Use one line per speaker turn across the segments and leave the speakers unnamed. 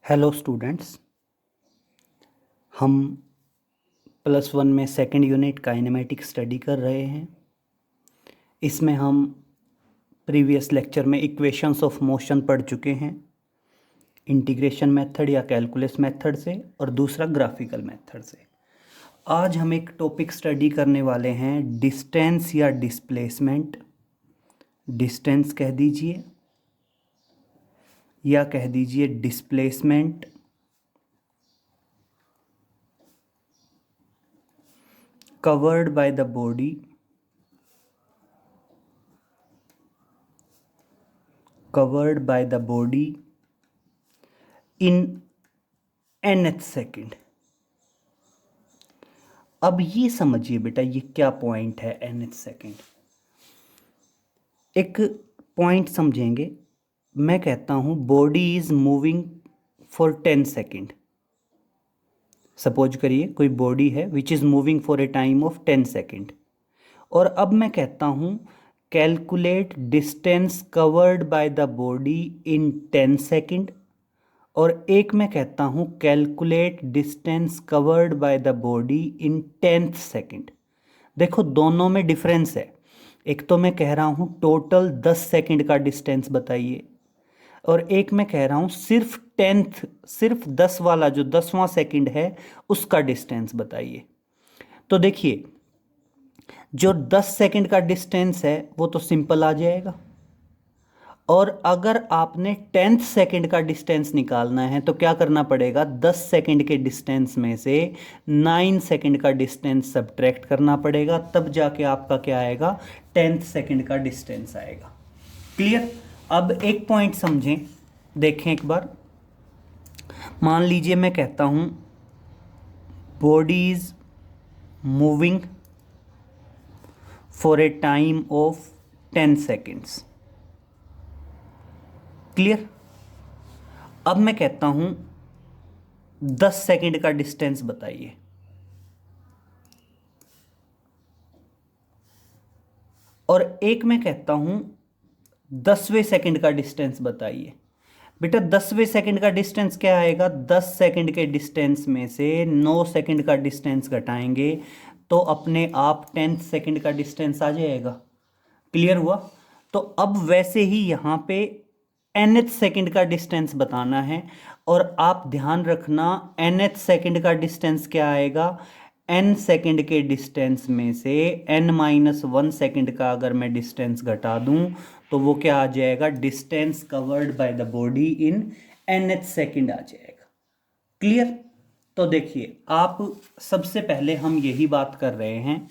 Hello students, हम +1 में second unit kinematic study कर रहे हैं। इसमें हम प्रीवियस लेक्चर में इक्वेशंस ऑफ मोशन पढ़ चुके हैं, इंटीग्रेशन मेथड या कैलकुलस मेथड से, और दूसरा ग्राफिकल मेथड से। आज हम एक टॉपिक स्टडी करने वाले हैं, डिस्टेंस या डिस्प्लेसमेंट। डिस्टेंस कह दीजिए या कह दीजिए displacement. covered by the body in nth second. अब ये समझिए बेटा, ये क्या पॉइंट है nth सेकेंड। एक पॉइंट समझेंगे। मैं कहता हूँ body is moving for 10 second. Suppose करिए कोई बॉडी है which is moving for a time of 10 second. और अब मैं कहता हूँ calculate distance covered by the body in 10 second, और एक मैं कहता हूँ calculate distance covered by the body in 10th second. देखो दोनों में डिफरेंस है। एक तो मैं कह रहा हूँ टोटल 10 सेकेंड का डिस्टेंस बताइए, और एक मैं कह रहा हूँ सिर्फ 10 वाला जो 10वां सेकेंड है उसका डिस्टेंस बताइए। तो देखिए, जो 10 सेकेंड का डिस्टेंस है वो तो सिंपल आ जाएगा, और अगर आपने 10th सेकेंड का डिस्टेंस निकालना है तो क्या करना पड़ेगा, 10 सेकेंड के डिस्टेंस में से 9 सेकेंड का डिस्टेंस सब्ट्रैक्ट करना पड़ेगा, तब जाके आपका क्या आएगा, 10th सेकेंड का डिस्टेंस आएगा। क्लियर। अब एक पॉइंट समझें, देखें एक बार। मान लीजिए मैं कहता हूं body is moving for a time of 10 seconds. Clear. अब मैं कहता हूं 10 सेकेंड का डिस्टेंस बताइए, और एक मैं कहता हूं 10वें सेकेंड का डिस्टेंस बताइए। बेटा 10वें सेकेंड का डिस्टेंस क्या आएगा, 10 सेकेंड के डिस्टेंस में से 9 सेकेंड का डिस्टेंस घटाएंगे तो अपने आप 10th सेकेंड का डिस्टेंस आ जाएगा। क्लियर हुआ। तो अब वैसे ही यहाँ पे nth सेकेंड का डिस्टेंस बताना है, और आप ध्यान रखना nth सेकेंड का डिस्टेंस क्या आएगा, n सेकेंड के डिस्टेंस में से n-1 सेकेंड का अगर मैं डिस्टेंस घटा दूं तो वो क्या आ जाएगा, distance covered by the body in nth second आ जाएगा। क्लियर। तो देखिए, आप सबसे पहले हम यही बात कर रहे हैं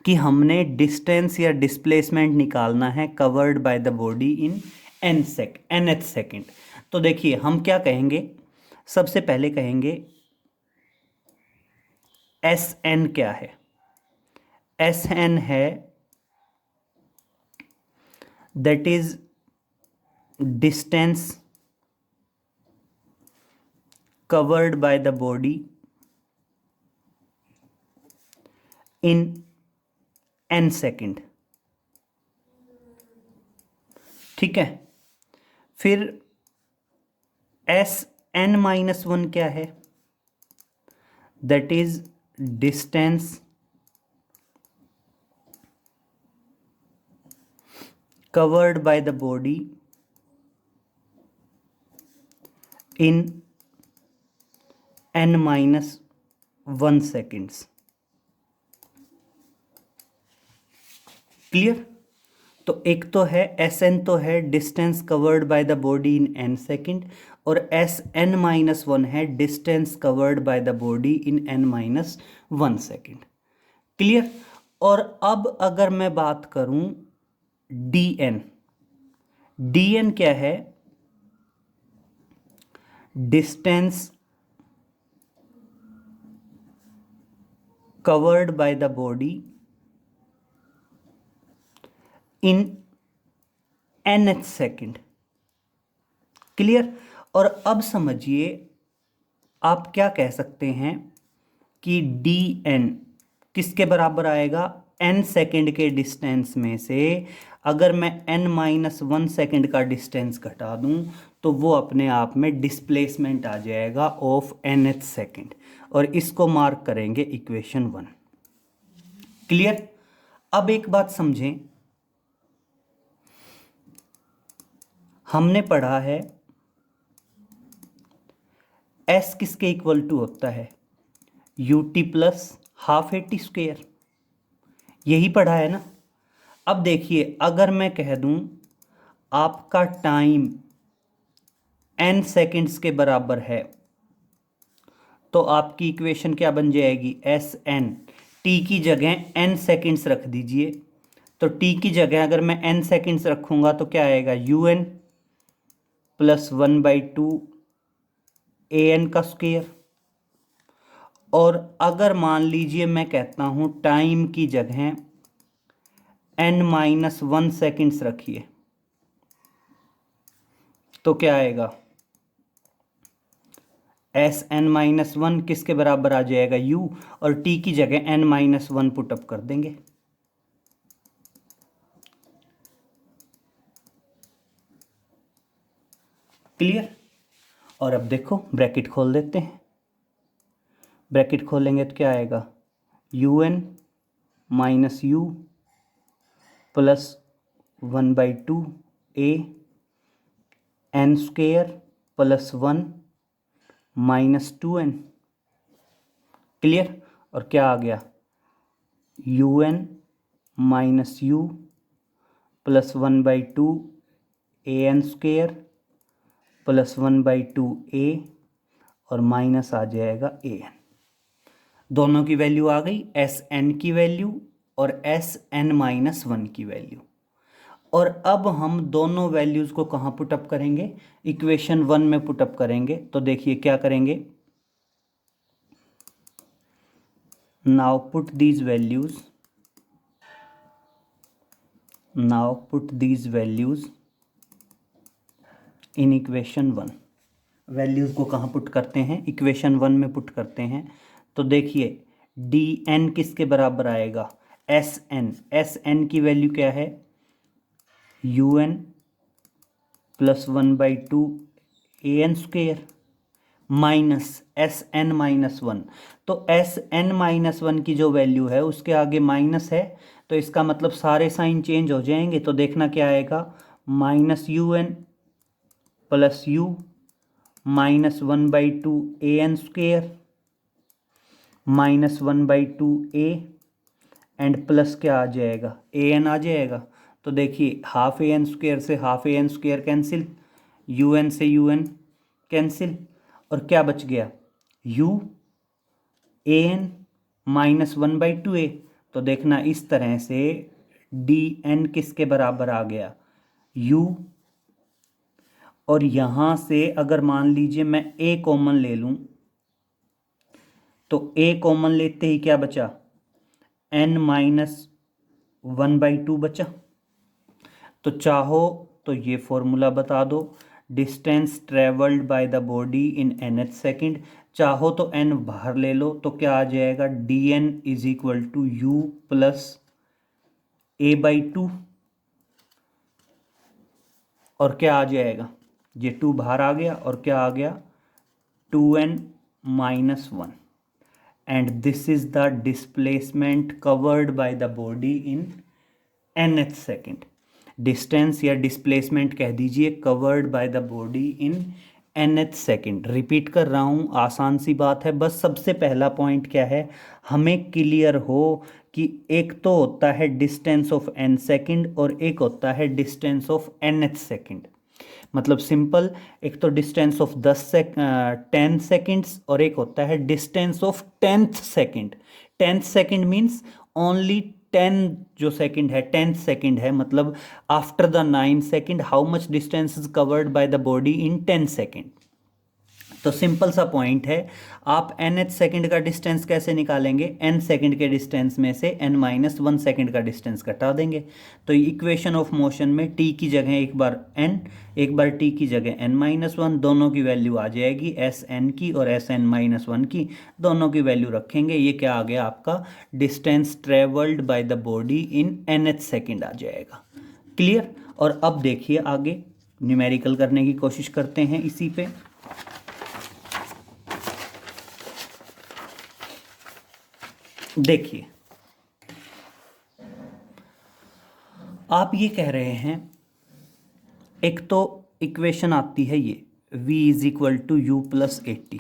कि हमने डिस्टेंस या डिस्प्लेसमेंट निकालना है covered by the body in nth second. तो देखिए हम क्या कहेंगे, सबसे पहले कहेंगे एस एन क्या है। एस एन है that is distance covered by the body in n second. ठीक है। फिर Sn-1 क्या है, that is distance covered by the body in n-1 seconds। Clear. तो एक तो है Sn, तो है distance covered by the body in n second, और Sn-1 है distance covered by the body in n-1 second. Clear. और अब अगर मैं बात करूं dn, dn क्या है, distance covered by the body in nth second. Clear. और अब समझिए, आप क्या कह सकते हैं कि dn किसके बराबर आएगा, n सेकेंड के डिस्टेंस में से अगर मैं n-1 सेकेंड का डिस्टेंस घटा दूं तो वो अपने आप में डिस्प्लेसमेंट आ जाएगा ऑफ nth सेकेंड, और इसको मार्क करेंगे इक्वेशन 1। क्लियर? अब एक बात समझें, हमने पढ़ा है s किसके इक्वल टू होता है, ut plus half at square, यही पढ़ा है ना। अब देखिए, अगर मैं कह दूं आपका टाइम n सेकेंड्स के बराबर है तो आपकी इक्वेशन क्या बन जाएगी, एस एन। टी की जगह n सेकेंड्स रख दीजिए, तो t की जगह अगर मैं n सेकेंड्स रखूंगा तो क्या आएगा, un प्लस 1/2 an का स्क्वायर। और अगर मान लीजिए मैं कहता हूं टाइम की जगह n-1 सेकेंड्स रखिए तो क्या आएगा, एस n-1 किसके बराबर आ जाएगा, u, और t की जगह n-1 पुटअप कर देंगे। क्लियर? और अब देखो ब्रैकेट खोल देते हैं, ब्रैकेट खोलेंगे तो क्या आएगा, un minus u plus 1/2 a n square plus 1 minus 2n। Clear? और क्या आ गया, un minus u plus 1/2 an square plus 1/2 a और माइनस आ जाएगा an। दोनों की वैल्यू आ गई, एस एन की वैल्यू और एस n-1 की वैल्यू। और अब हम दोनों वैल्यूज को कहाँ पुटअप करेंगे, इक्वेशन 1 में पुटअप करेंगे। तो देखिए क्या करेंगे, now put these values in equation 1। Values को कहाँ पुट करते हैं, इक्वेशन 1 में पुट करते हैं। तो देखिए डी एन किसके बराबर आएगा, एस एन की वैल्यू क्या है, u n plus 1/2 a n square minus s n-1। तो एस n-1 की जो वैल्यू है उसके आगे माइनस है, तो इसका मतलब सारे साइन चेंज हो जाएंगे। तो देखना क्या आएगा, minus u n plus u minus 1/2 a n square minus 1/2 a and plus क्या आ जाएगा, ए एन आ जाएगा। तो देखिए हाफ ए एन स्क्वेयर से half a n square cancel, u n से यू एन कैंसिल, और क्या बच गया, u a n minus 1/2 a। तो देखना इस तरह से डी एन किसके बराबर आ गया, u। और यहां से अगर मान लीजिए मैं a कॉमन ले लूं तो a कॉमन लेते ही क्या बचा, n-1/2 बचा। तो चाहो तो ये फॉर्मूला बता दो, distance travelled by the body in nth second. चाहो तो n बाहर ले लो तो क्या आ जाएगा, dn is equal to u plus a/2। और क्या आ जाएगा, ये 2 बाहर आ गया और क्या आ गया, 2n-1। And this is the displacement covered by the body in nth second. Distance या डिस्प्लेसमेंट कह दीजिए covered by the body in nth second. Repeat कर रहा हूँ, आसान सी बात है, बस सबसे पहला पॉइंट क्या है, हमें क्लियर हो कि एक तो होता है डिस्टेंस ऑफ n सेकेंड और एक होता है डिस्टेंस ऑफ nth सेकेंड। मतलब सिंपल, एक तो डिस्टेंस ऑफ 10 सेकेंड्स और एक होता है distance of 10th second. 10th second means only 10 जो सेकंड है, 10th सेकंड है, मतलब after the 9 second how much distance is covered by the body in 10 second. तो सिंपल सा पॉइंट है, आप nth सेकंड का डिस्टेंस कैसे निकालेंगे, n सेकंड के डिस्टेंस में से n-1 सेकंड का डिस्टेंस घटा देंगे। तो इक्वेशन ऑफ मोशन में t की जगह एक बार n, एक बार t की जगह n-1, दोनों की वैल्यू आ जाएगी एस एन की और एस n-1 की, दोनों की वैल्यू रखेंगे। ये क्या आ गया आपका, distance travelled by the body in nth second आ जाएगा। क्लियर। और अब देखिए आगे न्यूमेरिकल करने की कोशिश करते हैं इसी पे। देखिए आप ये कह रहे हैं, एक तो इक्वेशन आती है ये v is equal to u plus 80,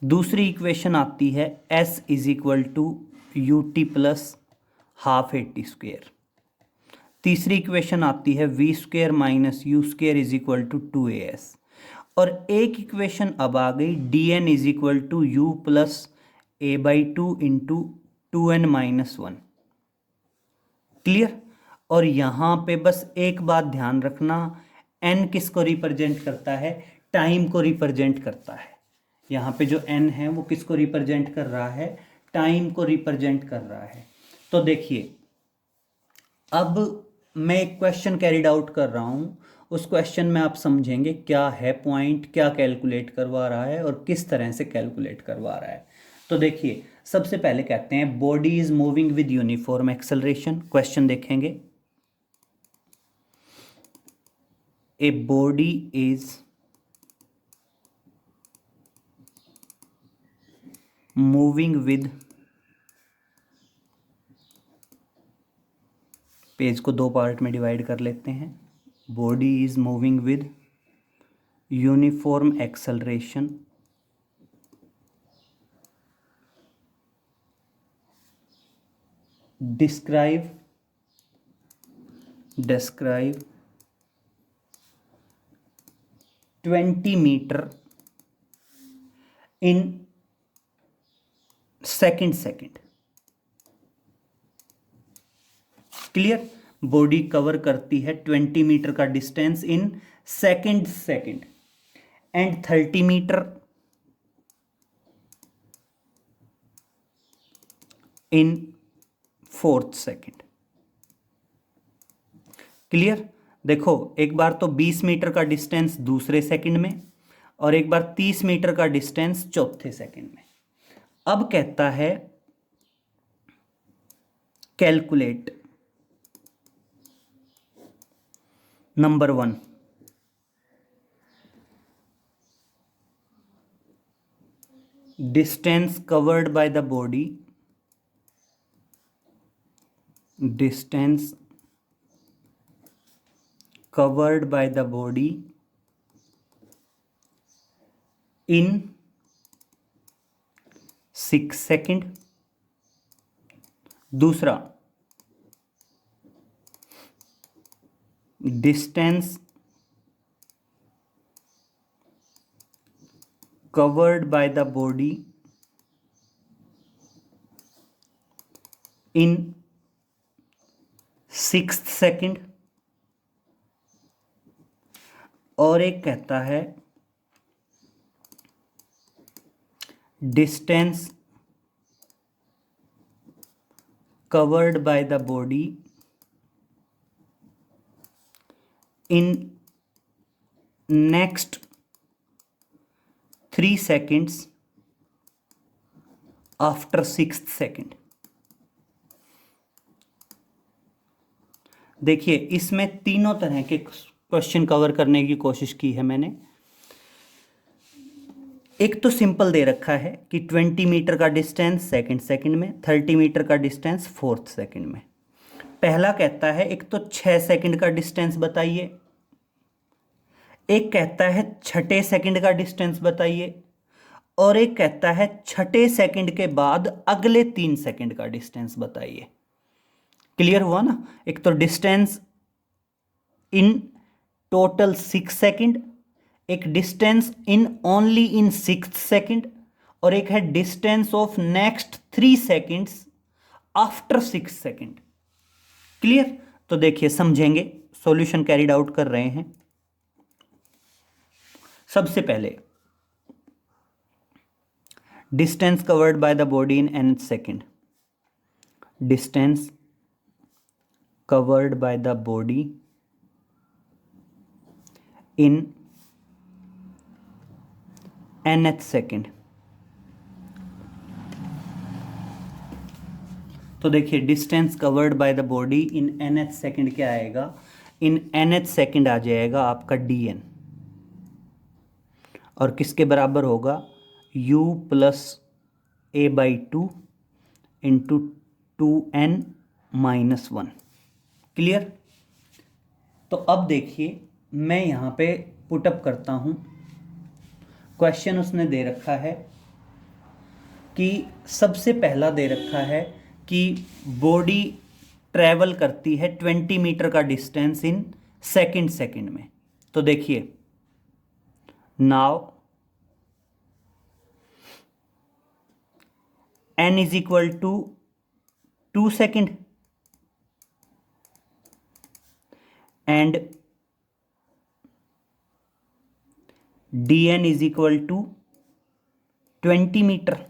दूसरी इक्वेशन आती है s is equal to u t plus half 80 square, तीसरी इक्वेशन आती है v square minus u square is equal to 2as, और एक इक्वेशन अब आ गई dn is equal to u plus a by 2 into 2n minus 1। Clear. और यहाँ पे बस एक बात ध्यान रखना, n किसको रिप्रेजेंट करता है, टाइम को रिप्रेजेंट करता है। यहाँ पे जो n है वो किसको रिप्रेजेंट कर रहा है, टाइम को रिप्रेजेंट कर रहा है। तो देखिए अब मैं एक क्वेश्चन कैरिड आउट कर रहा हूँ, उस क्वेश्चन में आप समझेंगे क्या है पॉइंट, क्या कैलकुलेट करवा रहा है और किस तरह से कैलकुलेट करवा रहा है। तो देखिए सबसे पहले कहते हैं body is moving with uniform acceleration. Question देखेंगे, a body is moving with, page को दो पार्ट में डिवाइड कर लेते हैं, body is moving with uniform acceleration describe 20 meter in second। Clear. Body cover करती है 20 मीटर का distance in second and 30 metre in 4th second. Clear. देखो एक बार तो 20 मीटर का डिस्टेंस दूसरे सेकंड में और एक बार 30 मीटर का डिस्टेंस चौथे सेकंड में। अब कहता है calculate number 1, distance covered by the body, distance covered by the body in 6 second. दूसरा distance covered by the body in 6th second. और एक कहता है distance covered by the body in next 3 seconds after 6th second. देखिए इसमें तीनों तरह के क्वेश्चन कवर करने की कोशिश की है मैंने। एक तो सिंपल दे रखा है कि 20 मीटर का डिस्टेंस सेकंड में, 30 मीटर का डिस्टेंस 4th सेकंड में। पहला कहता है एक तो 6 सेकंड का डिस्टेंस बताइए, एक कहता है छठे सेकंड का डिस्टेंस बताइए, और एक कहता है छठे सेकंड के बाद अगले 3 सेकंड का डिस्टेंस बताइए। क्लियर हुआ ना। एक तो डिस्टेंस इन टोटल 6 सेकंड, एक distance in only in 6th second, और एक है distance of next 3 seconds after 6 second. Clear. तो देखिए समझेंगे, सॉल्यूशन कैरिड आउट कर रहे हैं। सबसे पहले distance covered by the body in nth second, distance covered by the body in nth second. तो तो देखिए distance covered by the body in nth second क्या आएगा, इन nth सेकंड आ जाएगा आपका dn, और किसके बराबर होगा, u plus a by 2 into 2n minus 1। Clear. तो अब देखिए मैं यहाँ पे पुटअप करता हूँ, क्वेश्चन उसने दे रखा है कि सबसे पहला दे रखा है कि बॉडी ट्रैवल करती है 20 मीटर का डिस्टेंस इन सेकंड में। तो देखिए now n is equal to 2 second and dn is equal to 20 metre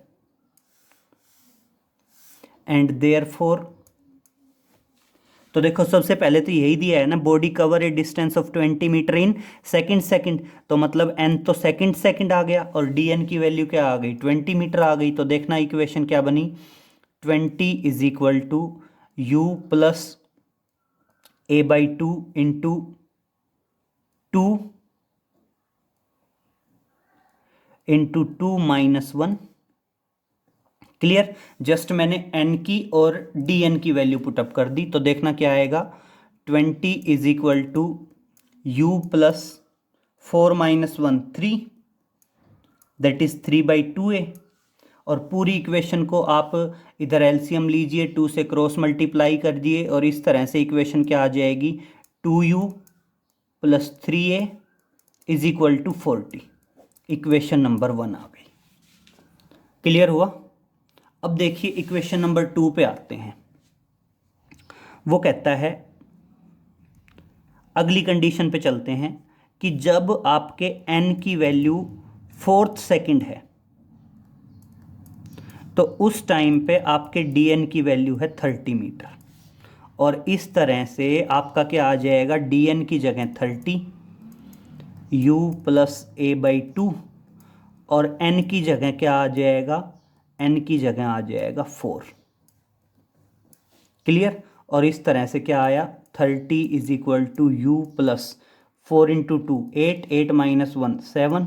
and therefore, तो देखो सबसे पहले तो यही दिया है ना, body cover a distance of 20 metre in second, तो मतलब n तो सेकंड आ गया और dn की वैल्यू क्या आ गई, 20 मीटर आ गई। तो देखना इक्वेशन क्या बनी, 20 is equal to u plus a by 2 into 2 into 2 minus 1। Clear. Just मैंने n की और dn की वैल्यू पुटअप कर दी, तो देखना क्या आएगा, 20 is equal to u plus 4 minus 1 3, that is 3 by 2a। और पूरी इक्वेशन को आप इधर एलसीएम लीजिए, 2 से क्रॉस मल्टीप्लाई कर दिए और इस तरह से इक्वेशन क्या आ जाएगी, 2u plus 3a is equal to 40। Equation number 1 आ गई। क्लियर हुआ। अब देखिए इक्वेशन नंबर 2 पे आते हैं। वो कहता है, अगली कंडीशन पे चलते हैं कि जब आपके n की वैल्यू 4th सेकंड है तो उस टाइम पे आपके dn की वैल्यू है 30 मीटर, और इस तरह से आपका क्या आ जाएगा, dn की जगह 30, u प्लस a बाई 2, और n की जगह क्या आ जाएगा, n की जगह आ जाएगा 4। क्लियर। और इस तरह से क्या आया, 30 is equal to u plus 4 into 2 8, 8 minus 1 7,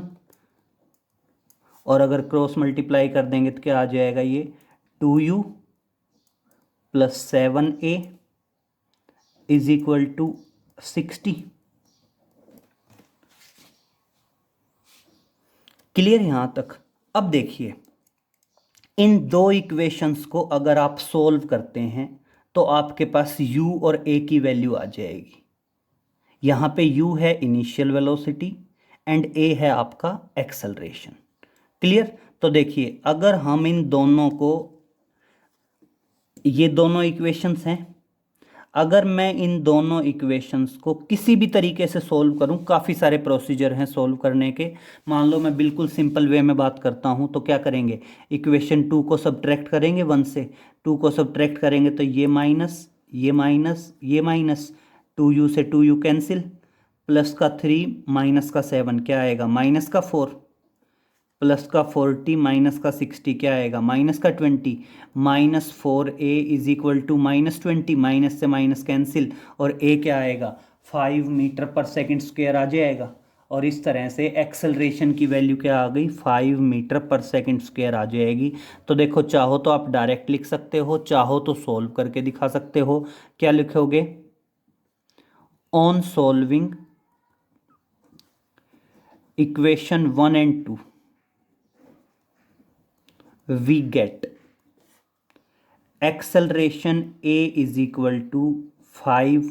और अगर क्रॉस मल्टीप्लाई कर देंगे तो क्या आ जाएगा, ये 2u plus 7a is equal to 60। Clear यहां तक। अब देखिए इन दो इक्वेशंस को अगर आप सोल्व करते हैं तो आपके पास u और a की वैल्यू आ जाएगी। यहां पे u है इनिशियल वेलोसिटी एंड a है आपका एक्सेलरेशन। क्लियर। तो देखिए अगर हम इन दोनों को, ये दोनों इक्वेशंस हैं, अगर मैं इन दोनों इक्वेशंस को किसी भी तरीके से सोल्व करूं, काफ़ी सारे प्रोसीजर हैं सोल्व करने के। मान लो मैं बिल्कुल सिंपल वे में बात करता हूं, तो क्या करेंगे, इक्वेशन 2 को सब्ट्रैक्ट करेंगे 1 से, 2 को सब्ट्रैक्ट करेंगे तो ये माइनस, ये माइनस, ये माइनस, 2u से 2u कैंसिल, प्लस का 3 माइनस का 7 क्या आएगा, माइनस का 4, प्लस का 40 माइनस का 60 क्या आएगा, माइनस का 20, minus 4a is equal to minus 20, minus से माइनस कैंसिल, और a क्या आएगा, 5 मीटर पर सेकंड स्क्वायर आ जाएगा। और इस तरह से एक्सेलरेशन की वैल्यू क्या आ गई, 5 मीटर पर सेकंड स्क्वायर आ जाएगी। तो देखो चाहो तो आप डायरेक्ट लिख सकते हो, चाहो तो सोल्व करके दिखा सकते हो। क्या लिखोगे, on solving equation 1 and 2 we get acceleration a is equal to 5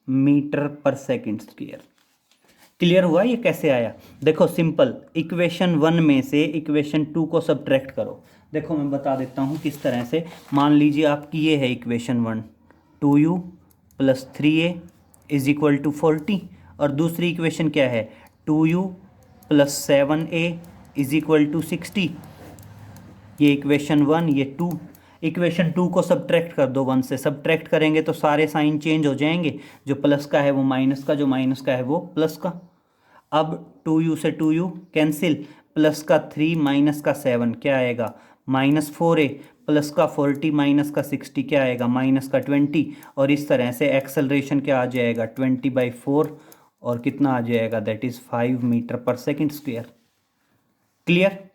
metre पर सेकेंड स्क्वायर। क्लियर हुआ ये कैसे आया। देखो सिंपल, इक्वेशन 1 में से इक्वेशन 2 को सब्ट्रैक्ट करो। देखो मैं बता देता हूँ किस तरह से। मान लीजिए आपकी ये है equation 1, 2u plus 3a is equal to 40, और दूसरी इक्वेशन क्या है, 2u plus 7a is equal to 60। ये इक्वेशन 1, ये 2। इक्वेशन 2 को सब्ट्रैक्ट कर दो 1 से, सब्ट्रैक्ट करेंगे तो सारे साइन चेंज हो जाएंगे, जो प्लस का है वो माइनस का, जो माइनस का है वो प्लस का। अब 2u से 2u कैंसिल, प्लस का 3 माइनस का 7 क्या आएगा, माइनस 4a, प्लस का 40 माइनस का 60 क्या आएगा, माइनस का 20, और इस तरह से एक्सेलरेशन क्या आ जाएगा 20/4 और कितना आ जाएगा, दैट इज़ 5 मीटर पर सेकेंड स्क्वेयर। क्लियर।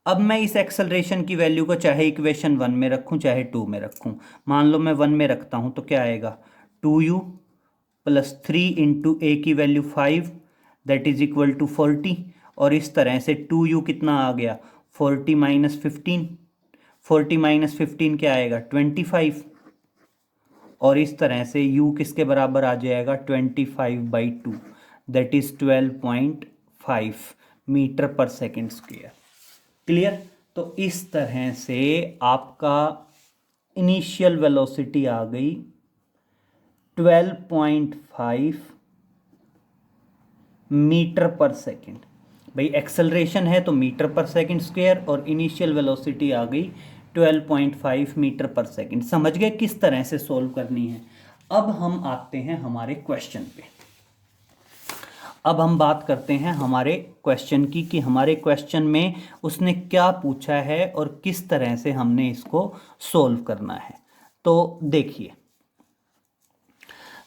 अब मैं इस एक्सेलरेशन की वैल्यू को चाहे इक्वेशन 1 में रखूं चाहे 2 में रखूं। मान लो मैं 1 में रखता हूं तो क्या आएगा, 2u प्लस 3 इंटू ए की value 5 that is equal to 40, और इस तरह से 2u कितना आ गया 40 माइनस 15, 40 माइनस 15 क्या आएगा 25, और इस तरह से u किसके बराबर आ जाएगा 25/2 दैट इज 12.5 मीटर पर सेकेंड स्क्वेयर। क्लियर। तो इस तरह से आपका इनिशियल वेलोसिटी आ गई 12.5 मीटर पर सेकेंड। भाई एक्सेलरेशन है तो मीटर पर सेकेंड स्क्वायर, और इनिशियल वेलोसिटी आ गई 12.5 मीटर पर सेकेंड। समझ गए किस तरह से सोल्व करनी है। अब हम आते हैं हमारे क्वेश्चन पे। अब हम बात करते हैं हमारे क्वेश्चन की कि हमारे क्वेश्चन में उसने क्या पूछा है और किस तरह से हमने इसको सोल्व करना है। तो देखिए,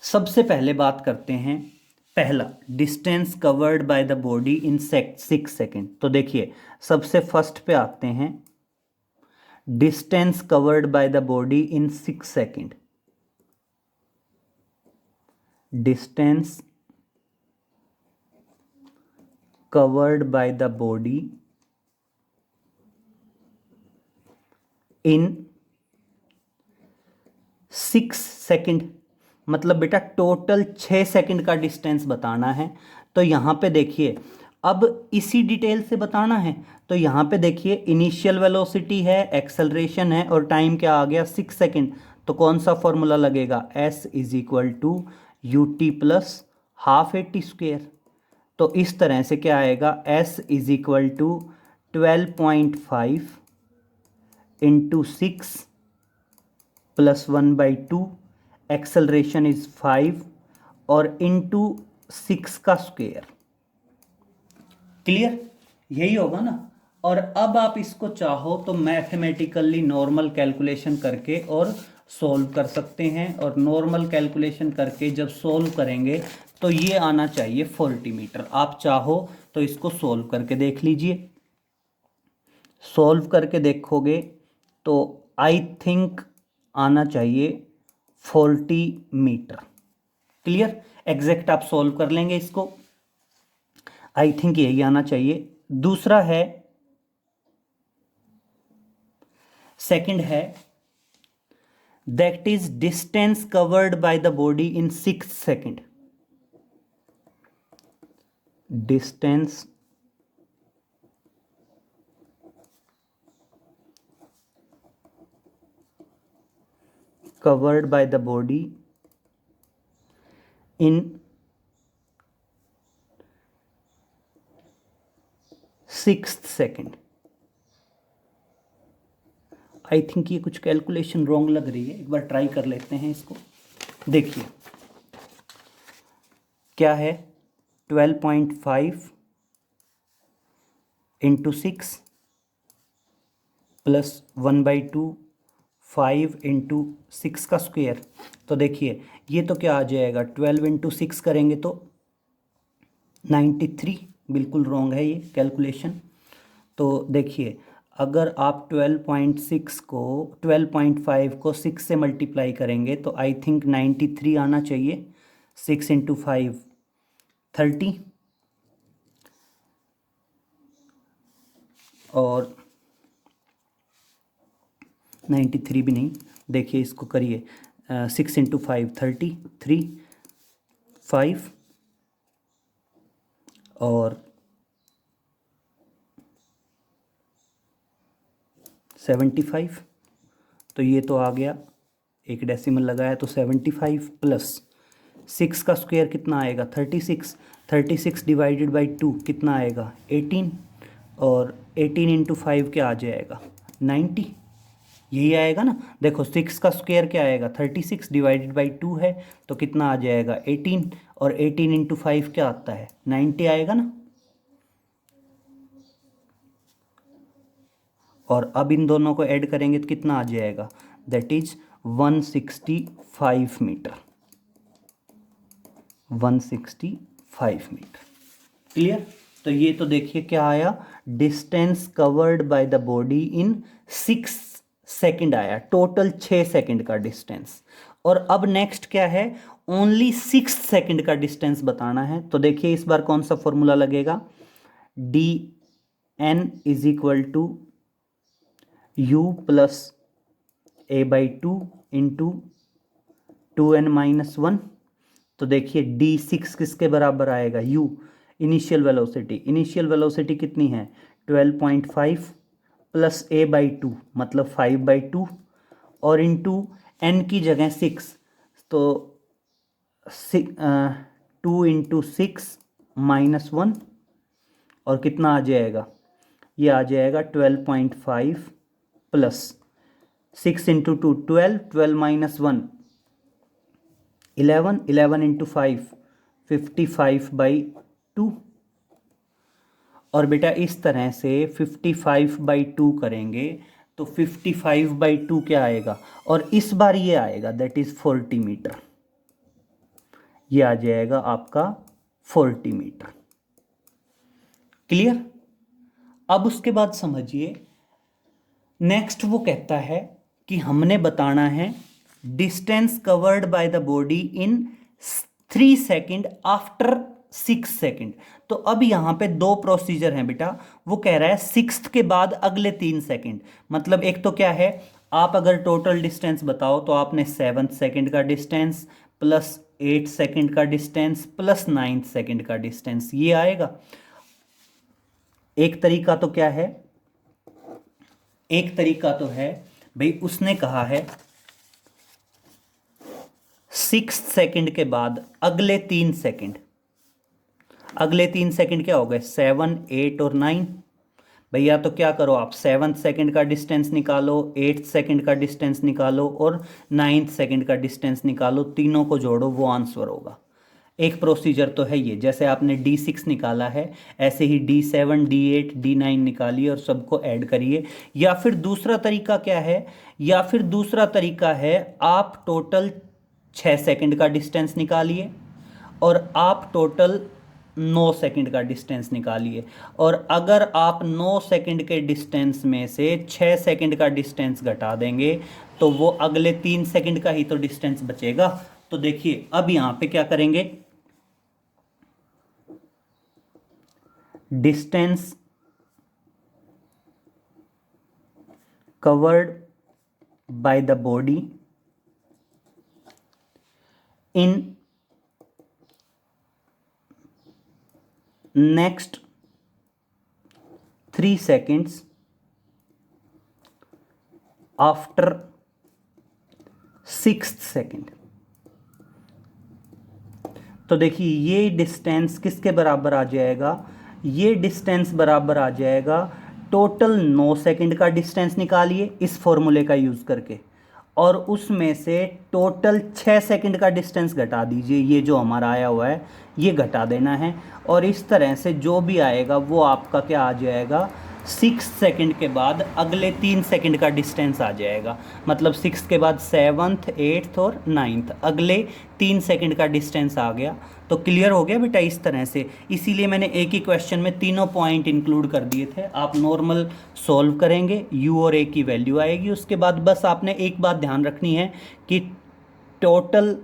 सबसे पहले बात करते हैं पहला, distance covered by the body in 6 second. तो देखिए सबसे फर्स्ट पे आते हैं, distance covered by the body in 6 second. Distance covered by the body in 6 second. मतलब बेटा टोटल 6 सेकेंड का डिस्टेंस बताना है। तो यहाँ पे देखिए, अब इसी डिटेल से बताना है। तो यहाँ पे देखिए इनिशियल वेलोसिटी है, एक्सेलरेशन है, और टाइम क्या आ गया 6 सेकेंड। तो कौन सा फॉर्मूला लगेगा, s is equal to ut plus half a t square. तो इस तरह से क्या आएगा, s is equal to 12.5 into 6 plus 1/2, acceleration is 5 और इंटू 6 का स्क्वेयर। क्लियर, यही होगा ना। और अब आप इसको चाहो तो मैथमेटिकली नॉर्मल कैलकुलेशन करके और सोल्व कर सकते हैं, और नॉर्मल कैलकुलेशन करके जब सोल्व करेंगे तो ये आना चाहिए 40 मीटर। आप चाहो तो इसको सोल्व करके देख लीजिए। सोल्व करके देखोगे तो आई थिंक आना चाहिए 40 मीटर। क्लियर, एग्जैक्ट आप सोल्व कर लेंगे इसको, आई थिंक यही आना चाहिए। दूसरा है, सेकंड है, that is distance covered by the body in 6 second. Distance covered by the body in 6th second. I think ये कुछ कैलकुलेशन रॉन्ग लग रही है, एक बार ट्राई कर लेते हैं इसको। देखिए क्या है, 12.5 इंटू 6 प्लस 1/2, 5 इंटू 6 का स्क्वेयर। तो देखिए ये तो क्या आ जाएगा, 12 इंटू 6 करेंगे तो 93। बिल्कुल रॉन्ग है ये कैलकुलेशन। तो देखिए अगर आप 12.5 को 6 से मल्टीप्लाई करेंगे तो आई थिंक 93 आना चाहिए। 6 इंटू 5 30, और 93 भी नहीं, देखिए इसको करिए, 6 इंटू 5 30, 3 5 और 75। तो ये तो आ गया, एक डेसिमल लगाया तो 75 प्लस 6 का स्क्वायर कितना आएगा 36, 36 डिवाइडेड बाई 2 कितना आएगा 18, और 18 इंटू 5 क्या आ जाएगा 90। यही आएगा ना। देखो 6 का स्क्वायर क्या आएगा 36 डिवाइडेड बाई 2 है तो कितना आ जाएगा 18, और 18 इंटू 5 क्या आता है 90 आएगा ना। और अब इन दोनों को ऐड करेंगे तो कितना आ जाएगा, that is 165 metre, 165 metre. Clear. तो ये तो देखिए क्या आया, distance covered by the body in 6 second आया, टोटल 6 सेकंड का डिस्टेंस। और अब नेक्स्ट क्या है, ओनली 6 सेकंड का डिस्टेंस बताना है। तो देखिए इस बार कौन सा फॉर्मूला लगेगा, d n is equal to u plus a by 2 into 2n-1। तो देखिए d6 किसके बराबर आएगा, u initial velocity, initial velocity कितनी है 12.5 प्लस a बाई 2 मतलब 5/2 और इंटू n की जगह 6, तो 2 इंटू 6 -1 और कितना आ जाएगा, ये आ जाएगा 12.5 प्लस 6 इंटू 2 12, 12 -1 11, 11 इंटू 5 55/2। और बेटा इस तरह से 55/2 करेंगे तो 55/2 क्या आएगा, और इस बार ये आएगा दैट इज 40 मीटर, ये आ जाएगा आपका 40 मीटर। क्लियर। अब उसके बाद समझिए नेक्स्ट वो कहता है कि हमने बताना है distance covered by the body in 3 second after 6 second. तो अब यहां पे दो प्रोसीजर हैं बेटा, वो कह रहा है 6th के बाद अगले 3 सेकेंड। मतलब एक तो क्या है, आप अगर टोटल डिस्टेंस बताओ तो आपने 7th सेकेंड का डिस्टेंस प्लस 8 सेकेंड का डिस्टेंस प्लस 9th सेकेंड का डिस्टेंस, ये आएगा। एक तरीका तो क्या है, एक तरीका तो है भाई उसने कहा है 6 सेकंड के बाद अगले 3 सेकंड, अगले 3 सेकंड क्या हो गए 7, 8 और 9। भैया तो क्या करो आप 7th सेकंड का डिस्टेंस निकालो, 8th सेकंड का डिस्टेंस निकालो और 9th सेकंड का डिस्टेंस निकालो, तीनों को जोड़ो वो आंसर होगा। एक प्रोसीजर तो है ये, जैसे आपने D6 निकाला है ऐसे ही D7, D8, D9 निकालिए और सबको ऐड करिए। या फिर दूसरा तरीका क्या है, या फिर दूसरा तरीका है आप टोटल 6 सेकंड का डिस्टेंस निकालिए और आप टोटल 9 सेकंड का डिस्टेंस निकालिए, और अगर आप 9 सेकंड के डिस्टेंस में से 6 सेकंड का डिस्टेंस घटा देंगे तो वो अगले 3 सेकंड का ही तो डिस्टेंस बचेगा। तो देखिए अब यहां पे क्या करेंगे, distance covered by the body in next 3 seconds after 6th second. तो देखिए ये डिस्टेंस किसके बराबर आ जाएगा, ये डिस्टेंस बराबर आ जाएगा टोटल 9 सेकंड का डिस्टेंस निकालिए इस फॉर्मूले का यूज़ करके, और उसमें से टोटल 6 सेकंड का डिस्टेंस घटा दीजिए, ये जो हमारा आया हुआ है ये घटा देना है, और इस तरह से जो भी आएगा वो आपका क्या आ जाएगा 6 सेकंड के बाद अगले 3 सेकंड का डिस्टेंस आ जाएगा। मतलब 6 के बाद 7th, 8th और 9th अगले 3 सेकंड का डिस्टेंस आ गया। तो क्लियर हो गया बेटा इस तरह से, इसीलिए मैंने एक ही क्वेश्चन में तीनों पॉइंट इंक्लूड कर दिए थे। आप नॉर्मल सॉल्व करेंगे, यू और ए की वैल्यू आएगी, उसके बाद बस आपने एक बात ध्यान रखनी है कि टोटल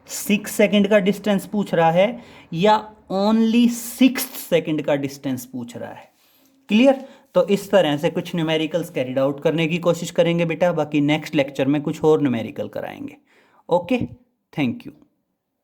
6 सेकंड का डिस्टेंस पूछ रहा है या ओनली 6th सेकंड का डिस्टेंस पूछ रहा है। क्लियर। तो इस तरह से कुछ न्यूमेरिकल्स कैरिड आउट करने की कोशिश करेंगे बेटा, बाकी नेक्स्ट लेक्चर में कुछ और न्यूमेरिकल कराएंगे। Okay, thank you.